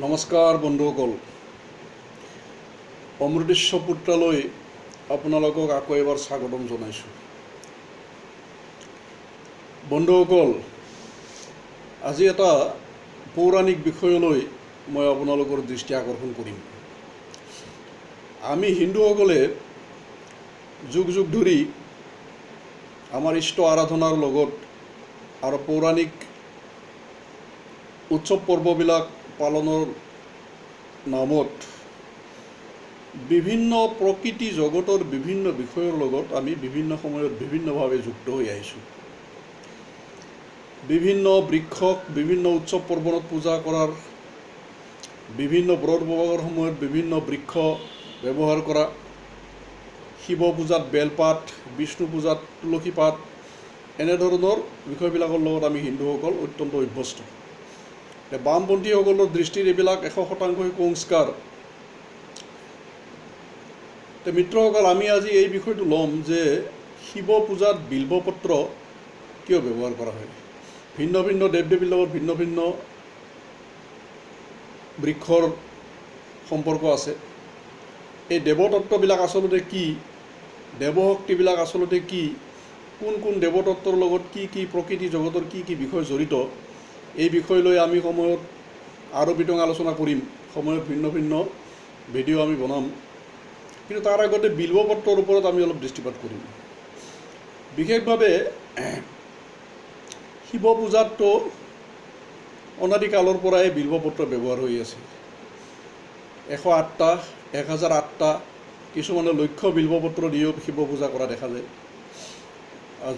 নমস্কাৰ বন্ধুসকল, অমৃতেশ্বৰ পুত্ৰালৈ আপোনালোকক আকৌ এবাৰ স্বাগতম জনাইছোঁ। বন্ধুসকল, আজি এটা পৌৰাণিক বিষয়লৈ মই আপোনালোকৰ দৃষ্টি আকৰ্ষণ কৰিম। আমি হিন্দুসকলে যুগ যুগ ধৰি আমাৰ ইষ্ট আৰাধনাৰ লগত আৰু পৌৰাণিক উৎসৱ পৰ্ববিলাক পালনৰ নামত বিভিন্ন প্ৰকৃতি জগতৰ বিভিন্ন বিষয়ৰ লগত আমি বিভিন্ন সময়ত বিভিন্নভাৱে যুক্ত হৈ আহিছোঁ। বিভিন্ন বৃক্ষক বিভিন্ন উৎসৱ পৰ্বণত পূজা কৰাৰ, বিভিন্ন ব্ৰত বভাগৰ সময়ত বিভিন্ন বৃক্ষ ব্যৱহাৰ কৰা, শিৱ পূজাত বেলপাত, বিষ্ণু পূজাত তুলসী পাত, এনেধৰণৰ বিষয়বিলাকৰ লগত আমি হিন্দুসকল অত্যন্ত অভ্যস্ত। বামপন্থীসকলৰ দৃষ্টিত এইবিলাক 100% কুসংস্কাৰ। মিত্ৰসকল, আমি আজি এই বিষয়টো ল'ম যে শিৱ পূজাত বিল্বপত্ৰ কিয় ব্যৱহাৰ কৰা হয়। ভিন্ন ভিন্ন দেৱ দেৱীৰ লগত ভিন্ন ভিন্ন বৃক্ষৰ সম্পৰ্ক আছে। এই দেৱতত্ত্ববিলাক আচলতে কি, দেৱশক্তিবিলাক আচলতে কি, কোন কোন দেৱতত্ত্বৰ লগত কি কি প্ৰকৃতি জগতৰ কি কি বিষয় জড়িত, এই বিষয় লৈ আমি সময়ত আৰু বিতং আলোচনা কৰিম। সময়ত ভিন্ন ভিন্ন ভিডিঅ' আমি বনাম, কিন্তু তাৰ আগতে বিল্বপত্ৰৰ ওপৰত আমি অলপ দৃষ্টিপাত কৰিম। বিশেষভাৱে শিৱ পূজাততো অনাদিকালৰ পৰাই বিল্বপত্ৰ ব্যৱহাৰ হৈ আছে। 108টা 1008টা কিছুমানে লক্ষ্য বিল্বপত্ৰ দিও শিৱ পূজা কৰা দেখা যায়।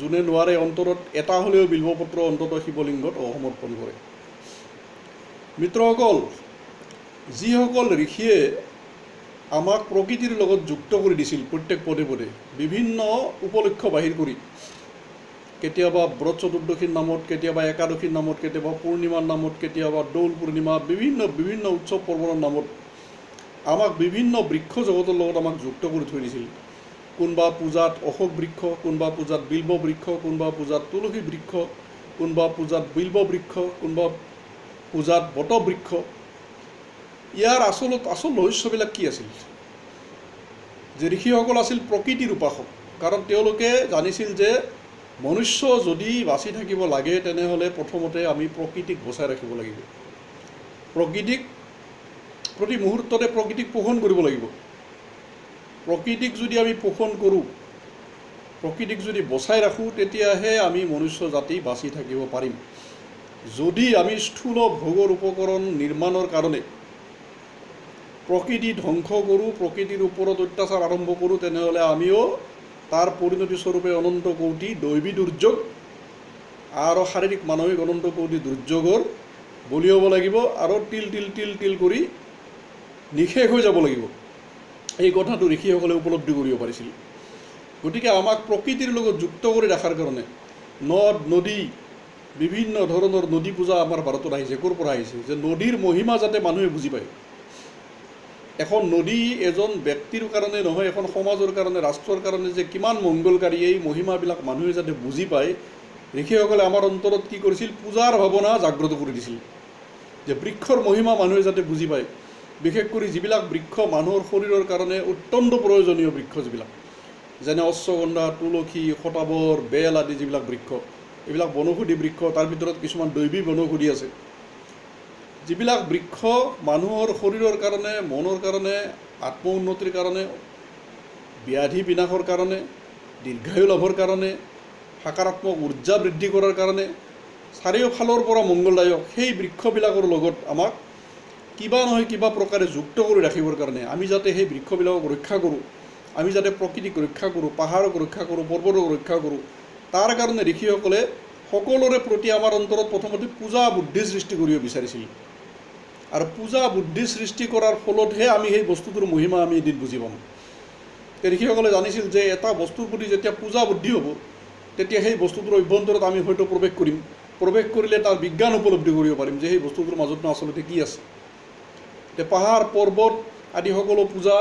যোনে নোৱাৰে অন্তৰত এটা হ'লেও বিল্বপত্ৰ অন্তত শিৱলিংগত সমৰ্পণ কৰে। মিত্ৰসকল, যিসকল ঋষিয়ে আমাক প্ৰকৃতিৰ লগত যুক্ত কৰি দিছিল প্ৰত্যেক পদে পদে বিভিন্ন উপলক্ষ বাহিৰ কৰি, কেতিয়াবা ব্ৰত চতুৰ্দশীৰ নামত, কেতিয়াবা একাদশীৰ নামত, কেতিয়াবা পূৰ্ণিমাৰ নামত, কেতিয়াবা দৌল পূৰ্ণিমা, বিভিন্ন বিভিন্ন উৎসৱ পৰ্বণৰ নামত আমাক বিভিন্ন বৃক্ষ জগতৰ লগত আমাক যুক্ত কৰি থৈ দিছিল। কোনোবা পূজাত অশোক বৃক্ষ, কোনোবা পূজাত বিল্ব বৃক্ষ, কোনোবা পূজাত তুলসী বৃক্ষ, কোনোবা পূজাত বিল্ব বৃক্ষ, কোনোবা পূজাত বট বৃক্ষ। ইয়াৰ আচল ৰহস্যবিলাক কি আছিল? যে ঋষিসকল আছিল প্ৰকৃতিৰ উপাসক। কাৰণ তেওঁলোকে জানিছিল যে মনুষ্য যদি বাচি থাকিব লাগে তেনেহ'লে প্ৰথমতে আমি প্ৰকৃতিক বচাই ৰাখিব লাগিব। প্ৰকৃতিক প্ৰতি মুহূৰ্ততে প্ৰকৃতিক পোষণ কৰিব লাগিব। প্ৰকৃতিক যদি আমি পোষণ কৰোঁ, প্ৰকৃতিক যদি বচাই ৰাখোঁ, তেতিয়াহে আমি মনুষ্য জাতি বাচি থাকিব পাৰিম। যদি আমি স্থূল ভোগৰ উপকৰণ নিৰ্মাণৰ কাৰণে প্ৰকৃতি ধ্বংস কৰোঁ, প্ৰকৃতিৰ ওপৰত অত্যাচাৰ আৰম্ভ কৰোঁ, তেনেহ'লে আমিও তাৰ পৰিণতি স্বৰূপে অনন্ত কোটি দৈবী দুৰ্যোগ আৰু শাৰীৰিক মানসিক অনন্ত কোটি দুৰ্যোগৰ বলি হ'ব লাগিব আৰু তিল তিল তিল তিল কৰি নিশেষ হৈ যাব লাগিব। এই কথাটো ঋষিসকলে উপলব্ধি কৰিব পাৰিছিল। গতিকে আমাক প্ৰকৃতিৰ লগত যুক্ত কৰি ৰখাৰ কাৰণে নদ নদী, বিভিন্ন ধৰণৰ নদী পূজা আমাৰ ভাৰতত আহিছে। ক'ৰ পৰা আহিছে? যে নদীৰ মহিমা যাতে মানুহে বুজি পায়। এখন নদী এজন ব্যক্তিৰ কাৰণে নহয়, এখন সমাজৰ কাৰণে, ৰাষ্ট্ৰৰ কাৰণে যে কিমান মংগলকাৰী, এই মহিমাবিলাক মানুহে যাতে বুজি পায়, ঋষিসকলে আমাৰ অন্তৰত কি কৰিছিল? পূজাৰ ভাৱনা জাগ্ৰত কৰি দিছিল। যে বৃক্ষৰ মহিমা মানুহে যাতে বুজি পায়। বিশেষ কৰি যিবিলাক বৃক্ষ মানুহৰ শৰীৰৰ কাৰণে অত্যন্ত প্ৰয়োজনীয় বৃক্ষ, যিবিলাক যেনে অশ্বগন্ধা, তুলসী, শতাবৰ, বেল আদি যিবিলাক বৃক্ষ, এইবিলাক বনৌষধি বৃক্ষ। তাৰ ভিতৰত কিছুমান দৈবী বনৌষধি আছে। যিবিলাক বৃক্ষ মানুহৰ শৰীৰৰ কাৰণে, মনৰ কাৰণে, আত্ম উন্নতিৰ কাৰণে, ব্যাধি বিনাশৰ কাৰণে, দীৰ্ঘায়ু লাভৰ কাৰণে, সকাৰাত্মক উৰ্জা বৃদ্ধি কৰাৰ কাৰণে, চাৰিওফালৰ পৰা মংগলদায়ক, সেই বৃক্ষবিলাকৰ লগত আমাক কিবা নহয় কিবা প্ৰকাৰে যুক্ত কৰি ৰাখিবৰ কাৰণে আমি যাতে সেই বৃক্ষবিলাকক ৰক্ষা কৰোঁ, আমি যাতে প্ৰকৃতিক ৰক্ষা কৰোঁ, পাহাৰক ৰক্ষা কৰোঁ, পৰ্বতক ৰক্ষা কৰোঁ, তাৰ কাৰণে ঋষিসকলে সকলোৰে প্ৰতি আমাৰ অন্তৰত প্ৰথমতে পূজা বুদ্ধি সৃষ্টি কৰিব বিচাৰিছিল। আৰু পূজা বুদ্ধি সৃষ্টি কৰাৰ ফলতহে আমি সেই বস্তুটোৰ মহিমা আমি এদিন বুজি পাম। ঋষিসকলে জানিছিল যে এটা বস্তুৰ প্ৰতি যেতিয়া পূজা বুদ্ধি হ'ব, তেতিয়া সেই বস্তুটোৰ অভ্যন্তৰত আমি হয়তো প্ৰৱেশ কৰিম। প্ৰৱেশ কৰিলে তাৰ বিজ্ঞান উপলব্ধি কৰিব পাৰিম যে সেই বস্তুটোৰ মাজতনো আচলতে কি আছে। এতিয়া পাহাৰ পৰ্বত আদি সকলো পূজা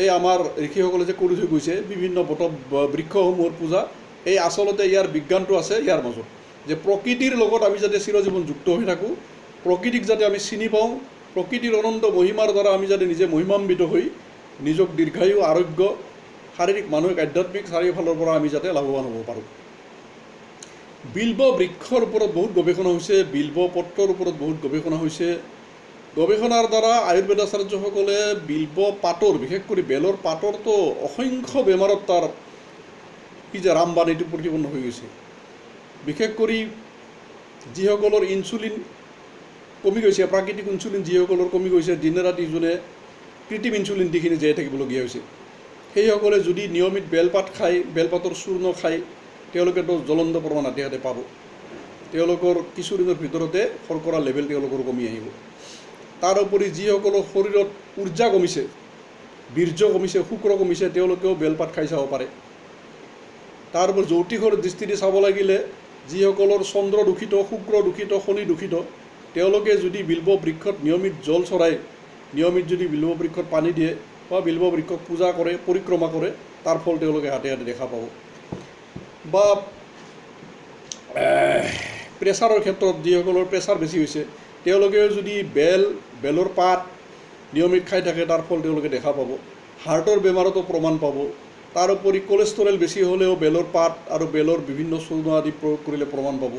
এই আমাৰ ঋষিসকলে যে কৰি থৈ গৈছে, বিভিন্ন বট বৃক্ষসমূহৰ পূজা, এই আচলতে ইয়াৰ বিজ্ঞানটো আছে ইয়াৰ মাজত। যে প্ৰকৃতিৰ লগত আমি যাতে চিৰজীৱন যুক্ত হৈ থাকোঁ, প্ৰকৃতিক যাতে আমি চিনি পাওঁ, প্ৰকৃতিৰ অনন্ত মহিমাৰ দ্বাৰা আমি যাতে নিজে মহিমান্বিত হৈ নিজক দীৰ্ঘায়ু আৰোগ্য শাৰীৰিক মানসিক আধ্যাত্মিক চাৰিওফালৰ পৰা আমি যাতে লাভৱান হ'ব পাৰোঁ। বিল্ব বৃক্ষৰ ওপৰত বহুত গৱেষণা হৈছে, বিল্ব পত্ৰৰ ওপৰত বহুত গৱেষণা হৈছে। গৱেষণাৰ দ্বাৰা আয়ুৰ্বেদাচাৰ্যসকলে বিল্ব পাতৰ, বিশেষ কৰি বেলৰ পাতৰতো অসংখ্য বেমাৰত তাৰ কি যে ৰামবাণ এইটো প্ৰতিপন্ন হৈ গৈছে। বিশেষ কৰি যিসকলৰ ইনচুলিন কমি গৈছে, প্ৰাকৃতিক ইনচুলিন যিসকলৰ কমি গৈছে, দিনে ৰাতি যোনে কৃত্ৰিম ইনচুলিন দিখিনি জীয়াই থাকিবলগীয়া হৈছে, সেইসকলে যদি নিয়মিত বেলপাত খায়, বেলপাতৰ চূৰ্ণ খায়, তেওঁলোকেতো জ্বলন্ত প্ৰমাণ হাতে হাতে পাব। তেওঁলোকৰ কিছুদিনৰ ভিতৰতে শৰ্কৰা লেভেল তেওঁলোকৰ কমি আহিব। তাৰোপৰি যিসকলৰ শৰীৰত উৰ্জা কমিছে, বীৰ্য কমিছে, শুক্ৰ কমিছে, তেওঁলোকেও বেলপাত খাই চাব পাৰে। তাৰোপৰি জ্যোতিষৰ দৃষ্টিৰে চাব লাগিলে যিসকলৰ চন্দ্ৰ দূষিত, শুক্ৰ দূষিত, শনি দূষিত, তেওঁলোকে যদি বিল্ব বৃক্ষত নিয়মিত জল চৰাই, নিয়মিত যদি বিল্ব বৃক্ষত পানী দিয়ে বা বিল্ব বৃক্ষক পূজা কৰে, পৰিক্ৰমা কৰে, তাৰ ফল তেওঁলোকে হাতে হাতে দেখা পাব। বা প্ৰেছাৰৰ ক্ষেত্ৰত যিসকলৰ প্ৰেছাৰ বেছি হৈছে, তেওঁলোকেও যদি বেলৰ পাত নিয়মিত খাই থাকে, তাৰ ফল তেওঁলোকে দেখা পাব। হাৰ্টৰ বেমাৰতো প্ৰমাণ পাব। তাৰোপৰি কলেষ্ট্ৰৰেল বেছি হ'লেও বেলৰ পাত আৰু বেলৰ বিভিন্ন চূৰ্ণ আদি প্ৰয়োগ কৰিলে প্ৰমাণ পাব।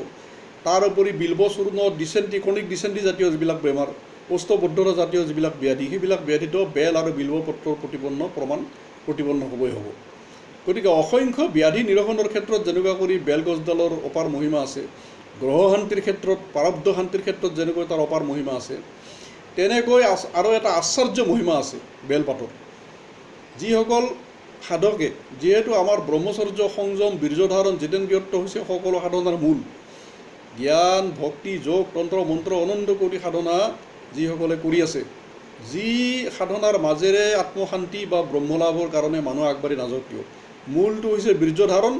তাৰোপৰি বিল্ব চূৰ্ণ ডিচেণ্ট্ৰি, ক্ৰনিক ডিচেণ্ট্ৰি জাতীয় যিবিলাক বেমাৰ, কোষ্ঠবদ্ধতা জাতীয় যিবিলাক ব্যাধি, সেইবিলাক ব্যাধিতো বেল আৰু বিল্ব পত্ৰৰ প্ৰতিপন্ন হ'বই হ'ব। গতিকে অসংখ্য ব্যাধি নিৰসনৰ ক্ষেত্ৰত যেনেকুৱা কৰি বেলগছডালৰ অপাৰ মহিমা আছে, গ্ৰহ শান্তিৰ ক্ষেত্ৰত, প্ৰাৰব্ধ শান্তিৰ ক্ষেত্ৰত যেনেকৈ তাৰ অপাৰ মহিমা আছে, তেনেকৈ আৰু এটা আশ্চৰ্য মহিমা আছে বেলপাতৰ। যিসকল সাধকে, যিহেতু আমাৰ ব্ৰহ্মচৰ্য, সংযম, বীৰ্য ধাৰণ, জিতেন্দ্ৰিয়ত্ব হৈছে সকলো সাধনাৰ মূল। জ্ঞান, ভক্তি, যোগ, তন্ত্ৰ, মন্ত্ৰ, অনন্ত কোটি সাধনা যিসকলে কৰি আছে, যি সাধনাৰ মাজেৰে আত্মশান্তি বা ব্ৰহ্মলাভৰ কাৰণে মানুহ আগবাঢ়ি নাযাওক কিয়, মূলটো হৈছে বীৰ্য ধাৰণ,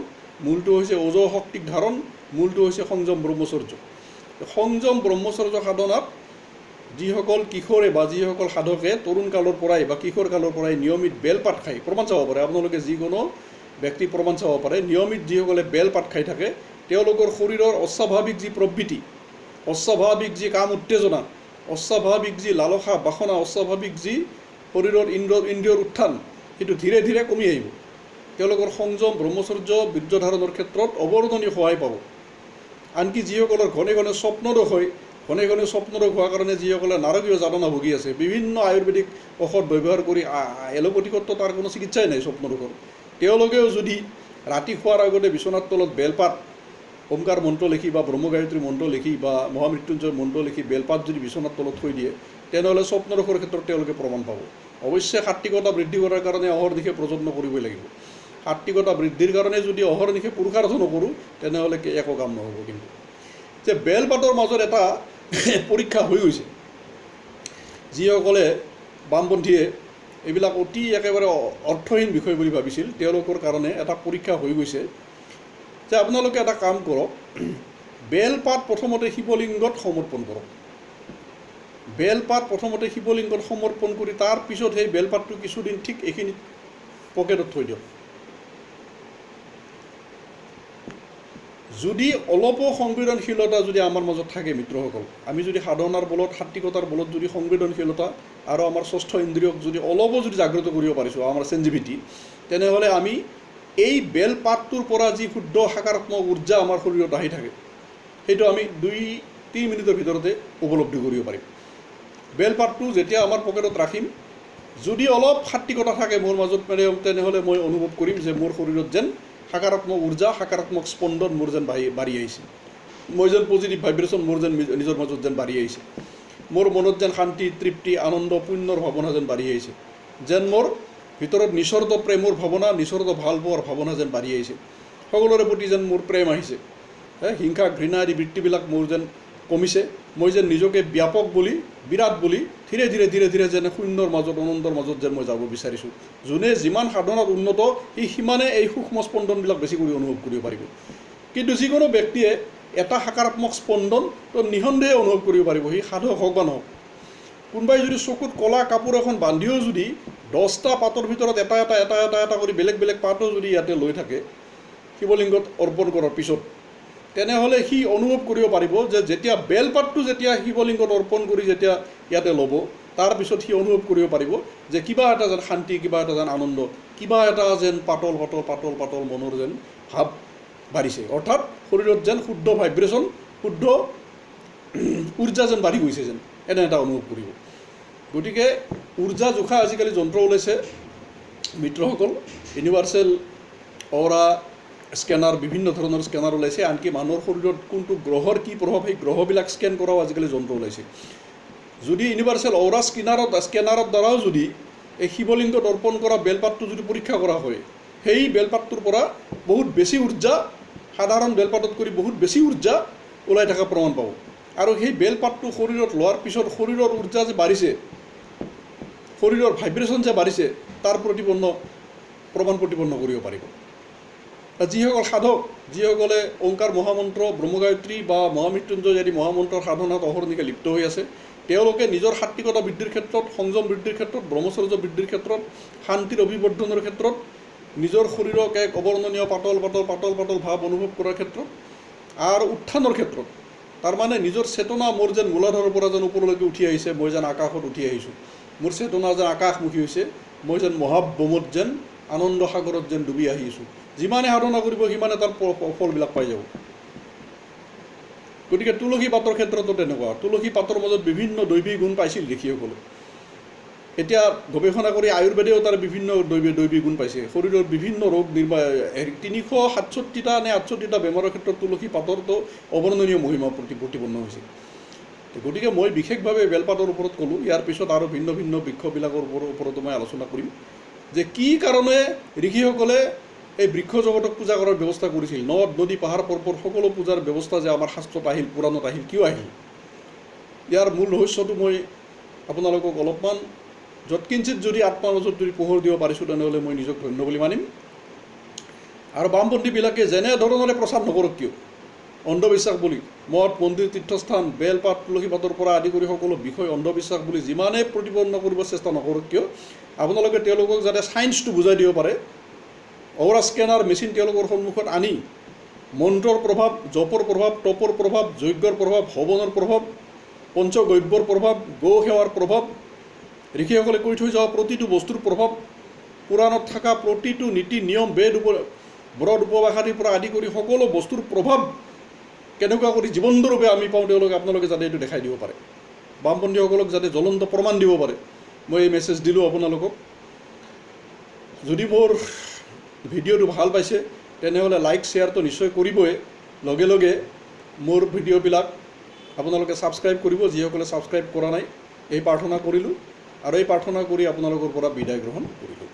মূলটো হৈছে ওজ শক্তিক ধাৰণ, মূলটো হৈছে সংযম ব্ৰহ্মচৰ্য। সংযম ব্ৰহ্মচৰ্য সাধনাত যিসকল কিশোৰে বা যিসকল সাধকে তৰুণ কালৰ পৰাই বা কিশোৰ কালৰ পৰাই নিয়মিত বেলপাত খায়, প্ৰমাণ চাব পাৰে, আপোনালোকে যিকোনো ব্যক্তি প্ৰমাণ চাব পাৰে, নিয়মিত যিসকলে বেলপাত খাই থাকে, তেওঁলোকৰ শৰীৰৰ অস্বাভাৱিক যি প্ৰবৃত্তি, অস্বাভাৱিক যি কাম উত্তেজনা, অস্বাভাৱিক যি লালসা বাসনা, অস্বাভাৱিক যি শৰীৰৰ ইন্দ্ৰিয়ৰ উত্থান, সেইটো ধীৰে ধীৰে কমি আহিব। তেওঁলোকৰ সংযম ব্ৰহ্মচৰ্য বীৰ্য ধাৰণৰ ক্ষেত্ৰত অৱৰ্ণনীয় সহায় পাব। আনকি যিসকলৰ ঘনে ঘনে স্বপ্নদোষ হয়, ঘনে ঘনে স্বপ্নদোষ হোৱাৰ কাৰণে যিসকলে নাৰকীয় যাতনা ভুগি আছে, বিভিন্ন আয়ুৰ্বেদিক ঔষধ ব্যৱহাৰ কৰি, এলোপেথিকতো তাৰ কোনো চিকিৎসাই নাই স্বপ্নদোষৰ, তেওঁলোকেও যদি ৰাতি শোৱাৰ আগতে বিচনাৰ তলত বেলপাত, ওমকাৰ মন্ত্ৰ লিখি বা ব্ৰহ্মগায়ত্ৰী মন্ত্ৰ লিখি বা মহামৃত্যুঞ্জয় মন্ত্ৰ লিখি বেলপাত যদি বিচনাৰ তলত থৈ দিয়ে, তেনেহ'লে স্বপ্নদোষৰ ক্ষেত্ৰত তেওঁলোকে প্ৰমাণ পাব। অৱশ্যে সাত্বিকতা বৃদ্ধি কৰাৰ কাৰণে অহৰ্নিশে প্ৰযত্ন কৰিবই লাগিব। সাত্বিকতা বৃদ্ধিৰ কাৰণে যদি অহৰ্নিশে পুৰুষাৰ্থ নকৰোঁ, তেনেহ'লে একো কাম নহ'ব। কিন্তু যে বেলপাতৰ মাজত এটা পৰীক্ষা হৈ গৈছে, যিসকলে বামপন্থীয়ে এইবিলাক অতি একেবাৰে অৰ্থহীন বিষয় বুলি ভাবিছিল, তেওঁলোকৰ কাৰণে এটা পৰীক্ষা হৈ গৈছে যে আপোনালোকে এটা কাম কৰক, বেলপাত প্ৰথমতে শিৱলিংগত সমৰ্পণ কৰক। বেলপাত প্ৰথমতে শিৱলিংগত সমৰ্পণ কৰি তাৰপিছত সেই বেলপাতটো কিছুদিন ঠিক এইখিনিত পকেটত থৈ দিয়ক। যদি অলপো সংবেদনশীলতা যদি আমাৰ মাজত থাকে মিত্ৰসকল, আমি যদি সাধনাৰ বলত, সাত্বিকতাৰ বলত যদি সংবেদনশীলতা আৰু আমাৰ ষষ্ঠ ইন্দ্ৰিয়ক যদি অলপো যদি জাগ্ৰত কৰিব পাৰিছোঁ, আমাৰ চেঞ্জিভিটি, তেনেহ'লে আমি এই বেলপাতটোৰ পৰা যি শুদ্ধ সাকাৰাত্মক উৰ্জা আমাৰ শৰীৰত আহি থাকে, সেইটো আমি 2-3 মিনিটৰ ভিতৰতে উপলব্ধি কৰিব পাৰিম। বেলপাতটো যেতিয়া আমাৰ পকেটত ৰাখিম, যদি অলপ সাত্বিকতা থাকে মোৰ মাজত, তেনেহ'লে মই অনুভৱ কৰিম যে মোৰ শৰীৰত যেন সাকাৰাত্মক উৰ্জা, সাকাৰাত্মক স্পন্দন মোৰ যেন বাঢ়ি আহিছে, মই যেন পজিটিভ ভাইব্ৰেশ্যন মোৰ যেন নিজৰ মাজত যেন বাঢ়ি আহিছে, মোৰ মনত যেন শান্তি, তৃপ্তি, আনন্দ, পুণ্যৰ ভাৱনা যেন বাঢ়ি আহিছে, যেন মোৰ ভিতৰত নিস্বাৰ্থ প্ৰেমৰ ভাৱনা, নিস্বাৰ্থ ভাল পোৱাৰ ভাৱনা যেন বাঢ়ি আহিছে, সকলোৰে প্ৰতি যেন মোৰ প্ৰেম আহিছে, হিংসা ঘৃণা আদি বৃত্তিবিলাক মোৰ যেন কমিছে, মই যেন নিজকে ব্যাপক বুলি, বিৰাট বুলি ধীৰে ধীৰে ধীৰে ধীৰে যেন শূন্যৰ মাজত, অনন্তৰ মাজত যেন মই যাব বিচাৰিছোঁ। যোনে যিমান সাধনাত উন্নত, সি সিমানে এই সূক্ষ্ম স্পন্দনবিলাক বেছি কৰি অনুভৱ কৰিব পাৰিব। কিন্তু যিকোনো ব্যক্তিয়ে এটা সাকাৰাত্মক স্পন্দন তো নিঃসন্দেহে অনুভৱ কৰিব পাৰিব, সি সাধক হওক বা নহওক। কোনোবাই যদি চকুত ক'লা কাপোৰ এখন বান্ধিও যদি 10টা পাতৰ ভিতৰত এটা কৰি বেলেগ বেলেগ পাতো যদি ইয়াতে লৈ থাকে শিৱলিংগত অৰ্পণ কৰাৰ পিছত, তেনেহ'লে সি অনুভৱ কৰিব পাৰিব যে যেতিয়া বেলপাতটো যেতিয়া শিৱলিংগত অৰ্পণ কৰি যেতিয়া ইয়াতে ল'ব, তাৰপিছত সি অনুভৱ কৰিব পাৰিব যে কিবা এটা যেন শান্তি, কিবা এটা যেন আনন্দ, কিবা এটা যেন পাতল পাতল পাতল পাতল মনৰ যেন ভাৱ বাঢ়িছে। অৰ্থাৎ শৰীৰত যেন শুদ্ধ ভাইব্ৰেশ্যন, শুদ্ধ উৰ্জা যেন বাঢ়ি গৈছে যেন, এনে এটা অনুভৱ কৰিব। গতিকে উৰ্জা জোখা আজিকালি যন্ত্ৰ ওলাইছে মিত্ৰসকল, ইউনিভাৰ্চেল অৰা স্কেনাৰ, বিভিন্ন ধৰণৰ স্কেনাৰ ওলাইছে। আনকি মানুহৰ শৰীৰত কোনটো গ্ৰহৰ কি প্ৰভাৱ, সেই গ্ৰহবিলাক স্কেন কৰাও আজিকালি যন্ত্ৰ ওলাইছে। যদি ইউনিভাৰ্চেল অৰা স্কেনাৰৰ দ্বাৰাও যদি এই শিৱলিংগত অৰ্পণ কৰা বেলপাতটো যদি পৰীক্ষা কৰা হয়, সেই বেলপাতটোৰ পৰা বহুত বেছি উৰ্জা, সাধাৰণ বেলপাতত কৰি বহুত বেছি উৰ্জা ওলাই থকা প্ৰমাণ পাব। আৰু সেই বেলপাতটো শৰীৰত লোৱাৰ পিছত শৰীৰৰ উৰ্জা যে বাঢ়িছে, শৰীৰৰ ভাইব্ৰেশ্যন যে বাঢ়িছে, তাৰ প্ৰমাণ প্ৰতিপন্ন কৰিব পাৰিব। যিসকল সাধক, যিসকলে ওংকাৰ মহামন্ত্ৰ, ব্ৰহ্মগায়ত্ৰী বা মহামৃত্যুঞ্জয় আদি মহামন্ত্ৰৰ সাধনাত অহৰ্নিশে লিপ্ত হৈ আছে, তেওঁলোকে নিজৰ সাত্বিকতা বৃদ্ধিৰ ক্ষেত্ৰত, সংযম বৃদ্ধিৰ ক্ষেত্ৰত, ব্ৰহ্মচৰ্য বৃদ্ধিৰ ক্ষেত্ৰত, শান্তিৰ অভিবৰ্ধনৰ ক্ষেত্ৰত, নিজৰ শৰীৰক এক অৱৰ্ণনীয় পাতল পাতল পাতল পাতল ভাৱ অনুভৱ কৰাৰ ক্ষেত্ৰত আৰু উত্থানৰ ক্ষেত্ৰত, তাৰমানে নিজৰ চেতনা মোৰ যেন মূলাধাৰৰ পৰা যেন ওপৰলৈকে উঠি আহিছে, মই যেন আকাশত উঠি আহিছোঁ, মোৰ চেতনা যেন আকাশমুখী হৈছে, মই যেন মহাব্ৰহ্মত যেন আনন্দ সাগৰত যেন ডুবি আহিছোঁ। যিমানে সাধনা কৰিব সিমানে তাৰ ফলবিলাক পাই যাব। গতিকে তুলসী পাতৰ ক্ষেত্ৰতো তেনেকুৱা। তুলসী পাতৰ মাজত বিভিন্ন দৈৱী গুণ পাইছিল ঋষিসকলে। এতিয়া গৱেষণা কৰি আয়ুৰ্বেদেও তাৰ বিভিন্ন দৈৱী গুণ পাইছে। শৰীৰৰ বিভিন্ন ৰোগ 367টা নে 68টা বেমাৰৰ ক্ষেত্ৰত তুলসী পাতৰতো অৱৰ্ণনীয় মহিমা প্ৰতিপন্ন হৈছে। গতিকে মই বিশেষভাৱে বেলপাতৰ ওপৰত ক'লোঁ। ইয়াৰ পিছত আৰু ভিন্ন ভিন্ন বৃক্ষবিলাকৰ ওপৰতো মই আলোচনা কৰিম যে কি কাৰণে ঋষিসকলে এই বৃক্ষ জগতক পূজা কৰাৰ ব্যৱস্থা কৰিছিল। নদ নদী পাহাৰ পৰ্বত সকলো পূজাৰ ব্যৱস্থা যে আমাৰ শাস্ত্ৰত আহিল, পুৰাণত আহিল, কিয় আহিল, ইয়াৰ মূল ৰহস্যটো মই আপোনালোকক অলপমান যৎকিঞ্চিত যদি আত্মাৰ মাজত যদি পোহৰ দিব পাৰিছোঁ, তেনেহ'লে মই নিজক ধন্য বুলি মানিম। আৰু বামপন্থীবিলাকে যেনে ধৰণৰে প্ৰচাৰ নকৰক কিয়, অন্ধবিশ্বাস বুলি মঠ মন্দিৰ তীৰ্থস্থান বেলপাত তুলসী পাতৰ পৰা আদি কৰি সকলো বিষয় অন্ধবিশ্বাস বুলি যিমানেই প্ৰতিপন্ন কৰিব চেষ্টা নকৰক কিয়, আপোনালোকে তেওঁলোকক যাতে ছায়েন্সটো বুজাই দিব পাৰে, অৰা স্কেনাৰ মেচিন তেওঁলোকৰ সন্মুখত আনি মন্ত্ৰৰ প্ৰভাৱ, জপৰ প্ৰভাৱ, তপৰ প্ৰভাৱ, যজ্ঞৰ প্ৰভাৱ, হৱনৰ প্ৰভাৱ, পঞ্চগব্যৰ প্ৰভাৱ, গৌ সেৱাৰ প্ৰভাৱ, ঋষিসকলে কৈ থৈ যোৱা প্ৰতিটো বস্তুৰ প্ৰভাৱ, পুৰাণত থকা প্ৰতিটো নীতি নিয়ম, ব্ৰত উপবাস আদিৰ পৰা আদি কৰি সকলো বস্তুৰ প্ৰভাৱ কেনেকুৱা কৰি জীৱন্তৰূপে আমি পাওঁ, আপোনালোকে যাতে এইটো দেখাই দিব পাৰে, বামপন্থীসকলক যাতে জ্বলন্ত প্ৰমাণ দিব পাৰে, মই এই মেছেজ দিলোঁ আপোনালোকক। যদি মোৰ ভিডিঅ'টো ভাল পাইছে তেনেহ'লে লাইক শ্বেয়াৰটো নিশ্চয় কৰিবই। লগে লগে মোৰ ভিডিঅ'বিলাক আপোনালোকে ছাবস্ক্ৰাইব কৰিব, যিসকলে ছাবস্ক্ৰাইব কৰা নাই। এই প্ৰাৰ্থনা কৰিলোঁ আৰু এই প্ৰাৰ্থনা কৰি আপোনালোকৰ পৰা বিদায় গ্ৰহণ কৰিলোঁ।